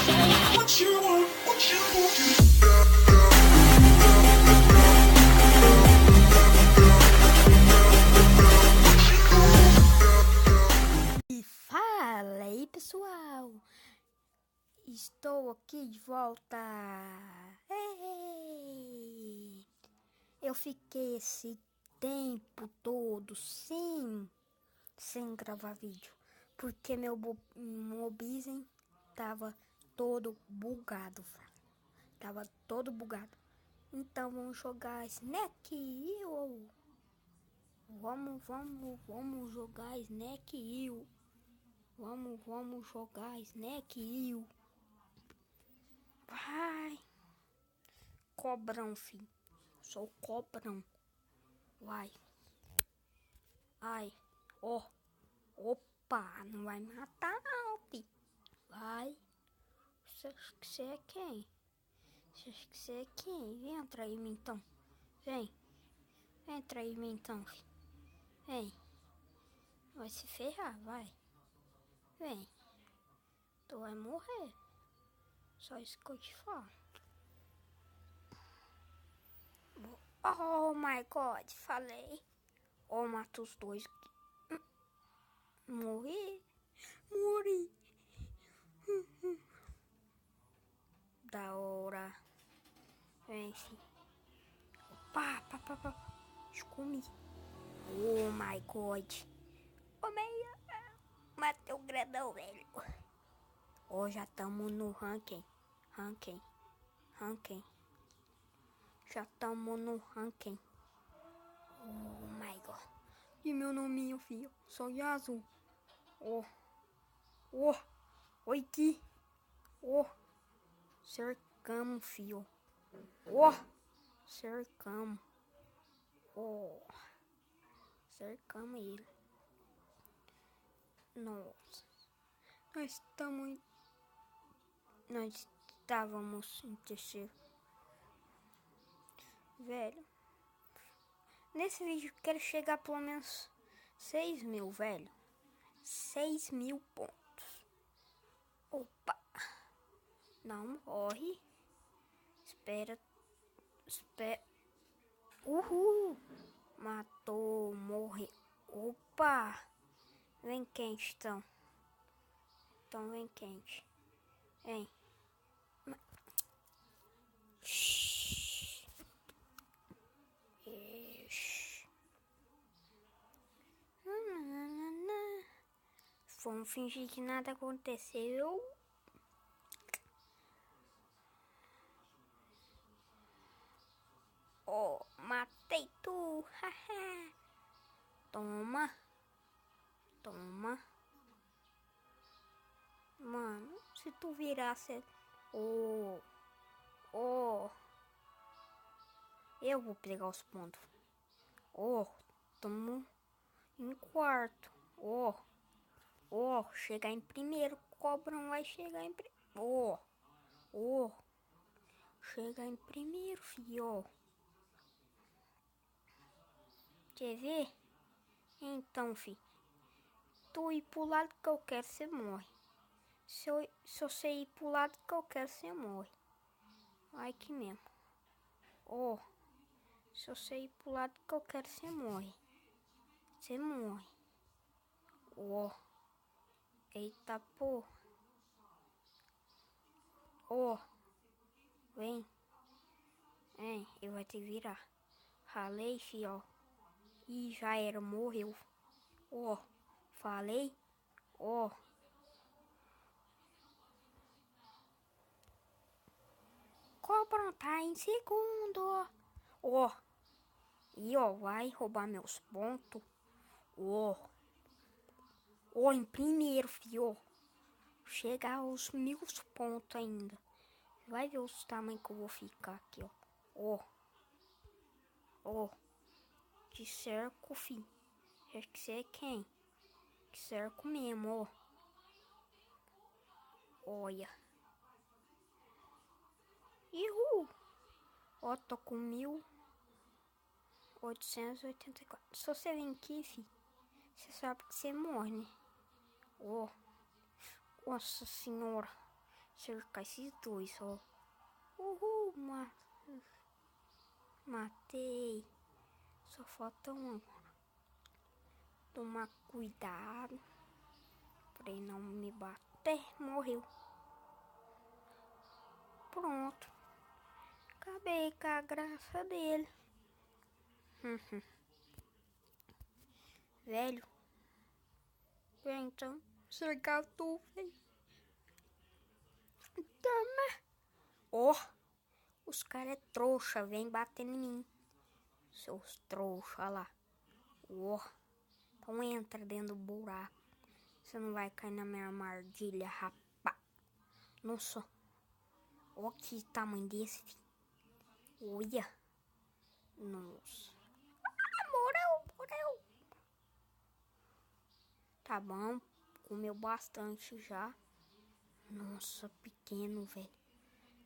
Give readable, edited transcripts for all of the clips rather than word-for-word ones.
What you want, what you want. E fala aí, pessoal, estou aqui de volta. Ei! Eu fiquei esse tempo todo sem gravar vídeo, porque meu Mobizen tava todo bugado, tava todo bugado. Então vamos jogar Snack Hill. Vamos jogar Snack Hill. Vamos jogar Snack Hill. Vai. Cobrão, filho. Sou cobrão. Vai. Ai. Ó. Opa. Não vai me matar não, filho. Vai. Você acha que você é quem? Você acha que você é quem? Vem entrar em mim então. Vem. Vem entrar em mim então, filho. Vem. Vai se ferrar, vai. Vem. Tu vai morrer. Só isso que eu te falo. Oh my god, falei. Oh, mata os dois. Morri. Da hora. Vem, filho. Pá. Escomi. Oh my god. Oh my. Matei o grandão, velho. Oh, já tamo no ranking. Já tamo no ranking. Oh my god. E meu nominho, filho? Sou Yasu. Oh. Oi, que. Oh. Cercamos, filho. Oh. Cercamos. Oh. Cercamos ele. Nossa. Nós estávamos em terceiro. Velho. Nesse vídeo eu quero chegar pelo menos 6.000, velho. 6.000 pontos. Opa. Não morre. Espera. Uhul. Matou, morre. Opa. Vem quente, então. Então vem quente. Vem. Vamos fingir que nada aconteceu. Oh, matei tu. Toma. Mano, se tu virasse... Oh. Eu vou pegar os pontos. Oh, tamo em quarto. Oh, chegar em primeiro. Cobrão vai chegar em primeiro. Oh, chegar em primeiro, filho. Quer ver? Então, filho. Tu ir pro lado que eu quero, você morre. Se você ir pro lado que eu quero, você morre. Vai que mesmo. Oh, se você ir pro lado que eu quero, você morre. Você morre. Oh. Eita, pô. Oh. Vem. Eu vou te virar. Ralei, fio. Ih, já era, morreu. Oh. Falei. Oh. Cobrão tá em segundo. Oh. E ó, vai roubar meus pontos. Oh. Em primeiro, fio. Chegar aos 1.000 pontos ainda. Vai ver os tamanhos que eu vou ficar aqui, ó. De cerco, fi. Acho que você é quem? Que cerco mesmo, ó. Olha. Ihu! Ó, tô com 1.884. Se você vem aqui, fi, você sabe que você morre, né? Ó. Nossa senhora. cercar esses dois, ó. Uhul, matei. Só falta um. Tomar cuidado pra ele não me bater. Morreu. Pronto. Acabei com a graça dele. Velho. Vem então. Cercar tu, velho. Toma. Ó. Os caras é trouxa. Vem bater em mim. Seus trouxa lá. Ó. Então entra dentro do buraco. Você não vai cair na minha armadilha, rapá. Nossa. Ó que tamanho desse, filho. Olha. Nossa. Ah, morreu. Tá bom. Comeu bastante já. Nossa, pequeno, velho.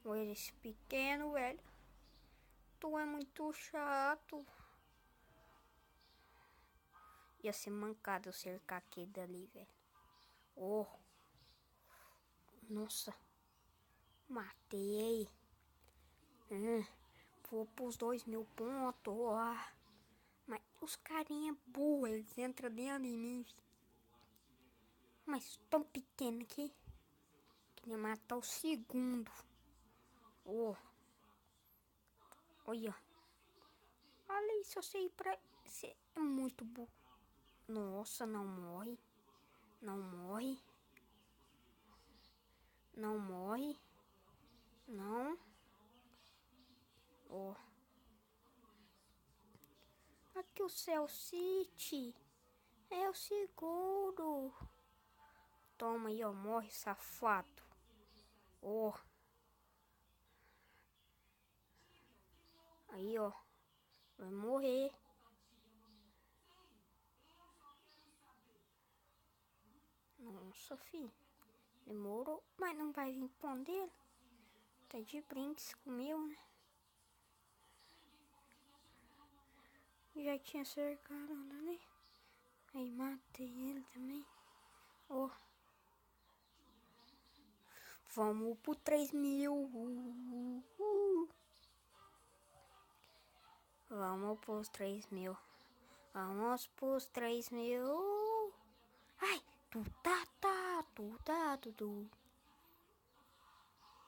Olha esse pequeno, velho. Tu é muito chato. Ia ser mancado eu cercar aquele dali, velho. Oh. Nossa. Matei. Vou pros 2.000 pontos. Mas os carinha burros, eles entram dentro de mim. Mas tão pequeno aqui. Queria matar o segundo. Oh. Olha. Olha isso, eu sei pra... Você é muito burro. Nossa, não morre. Não morre. Não morre. Não. Ó. Aqui o Cell City. É o seguro. Toma aí, ó. Morre, safado. Ó. Aí, ó. Vai morrer. Nossa, filho. Demorou. Mas não vai vir pondeiro. Tá de brinques comigo, né? Já tinha cercado, né? Aí matei ele também. Ó. Vamos pro 3.000. Vamos pros 3.000. Vamos pros 3.000. Ai, tu.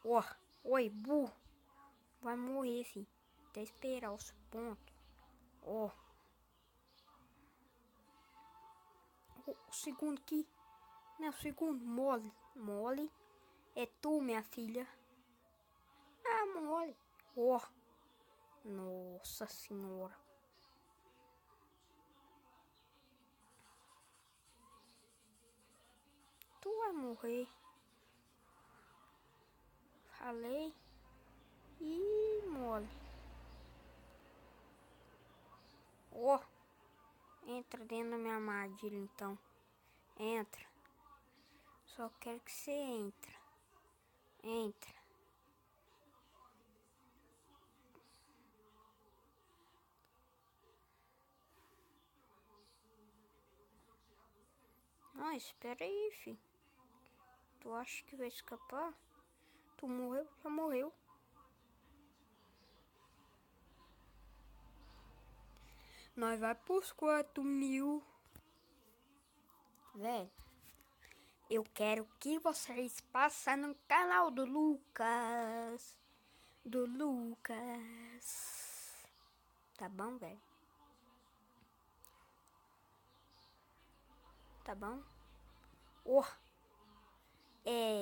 Ó, oi, burro. Vai morrer, filho. Até esperar os pontos. Ó. O segundo aqui. Não é o segundo. Mole. É tu, minha filha. Ah, mole. Ó. Nossa senhora. Tu vai morrer. Falei. Ih, mole. Ó. Entra dentro da minha armadilha, então. Entra. Só quero que você entre. Entra. Não, espera aí, filho. Tu acha que vai escapar? Tu morreu? Já morreu. Nós vai pros 4.000. Velho, eu quero que vocês passem no canal do Lucas. Tá bom, velho? Tá bom?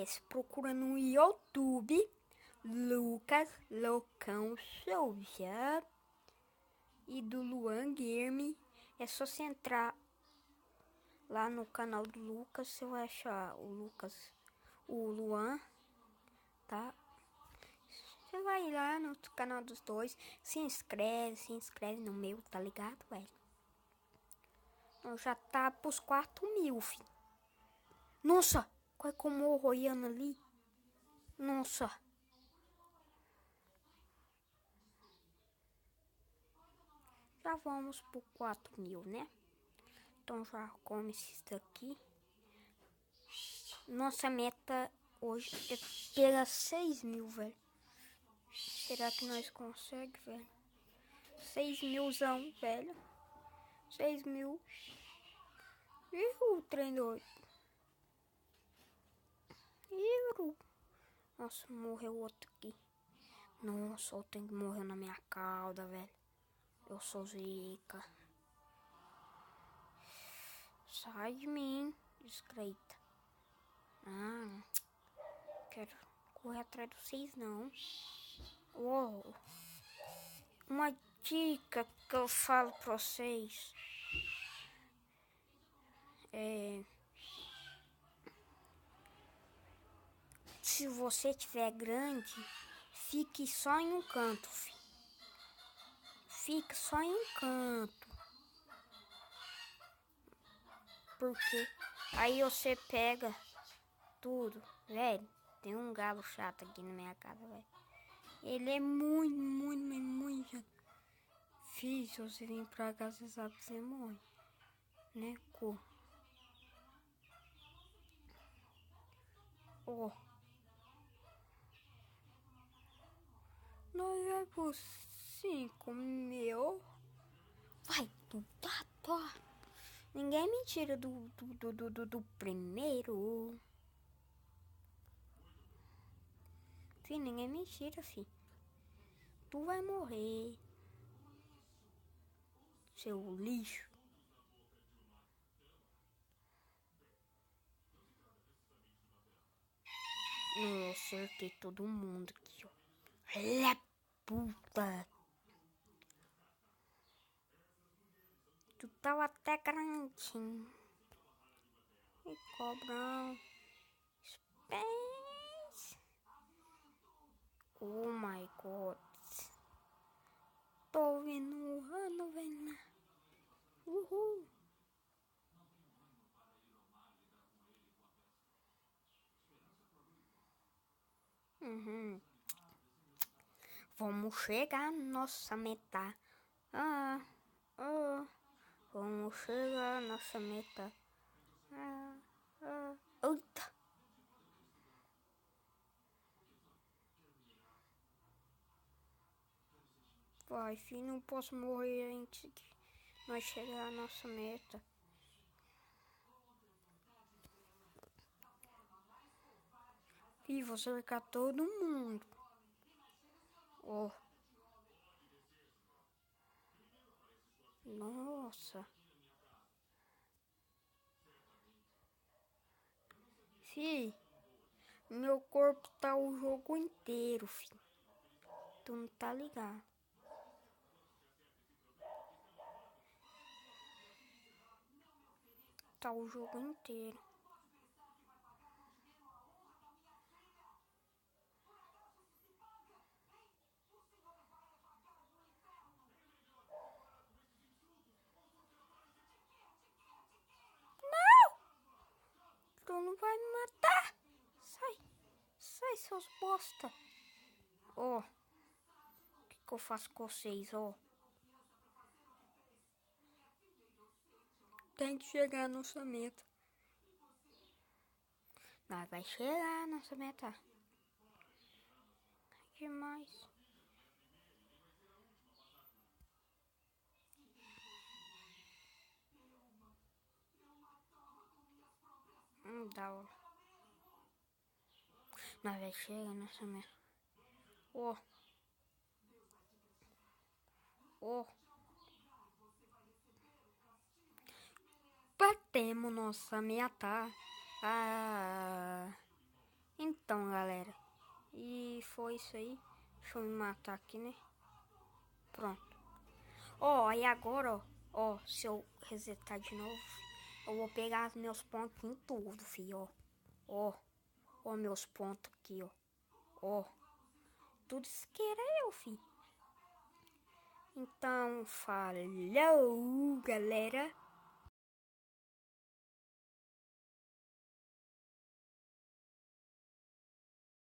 Se procura no YouTube Lucas Loucão Souza e do Luan Game. É só você entrar lá no canal do Lucas, você vai achar o Luan, tá? Você vai lá no canal dos dois, se inscreve no meu, tá ligado, velho? Eu já tá pros 4.000, filho. Nossa, qual é que eu morro olhando ali? Nossa. Já vamos por 4.000, né? Então já come esses daqui. Nossa meta Hoje é pegar 6 mil, velho. Será que nós conseguimos, velho? 6 milzão, velho. 6 mil. E o trem doido. Nossa, morreu outro aqui. Nossa, eu tenho que morrer na minha cauda, velho. Eu sou zica. Sai de mim, descreita. Ah, quero correr atrás de vocês, não. Uou. Uma dica que eu falo pra vocês é... Se você tiver grande, fique só em um canto, filho. Fique só em um canto. Porque aí você pega tudo. Velho, tem um galo chato aqui na minha casa, velho. Ele é muito filho, se você vir pra cá, você sabe que você morre. Né, co? Ó. Nós é por 5 mil. Vai, tu tá. Ninguém me tira do primeiro. Filho, ninguém me tira, filho. Tu vai morrer. Seu lixo. Eu acertei todo mundo aqui, ó. Olha puta. Tu tava até grandinho. E cobrão. Space. Oh my god. Tô vindo um ano, velho. Uhul. Vamos chegar na nossa meta. Vamos chegar na nossa meta. Eita. Vai, filho, não posso morrer antes que nós chegar à nossa meta. E vou cercar todo mundo. Ó. Nossa. Fi, meu corpo tá o jogo inteiro, fi. Tu não tá ligado. Tá o jogo inteiro. Tu não vai me matar. Sai, seus bosta. Ó. O que eu faço com vocês, ó? Tem que chegar à nossa meta. Nós vai chegar à nossa meta. Que mais? Da hora. Nós vai chegar à nossa meta. Ó. Batemos nossa meta. Então, galera. E foi isso aí. Deixa eu me matar aqui, né? Pronto. Ó, aí agora, ó, se eu resetar de novo, eu vou pegar meus pontos em tudo, filho, ó, meus pontos aqui, ó, tudo isso que era eu, filho. Então, falou, galera.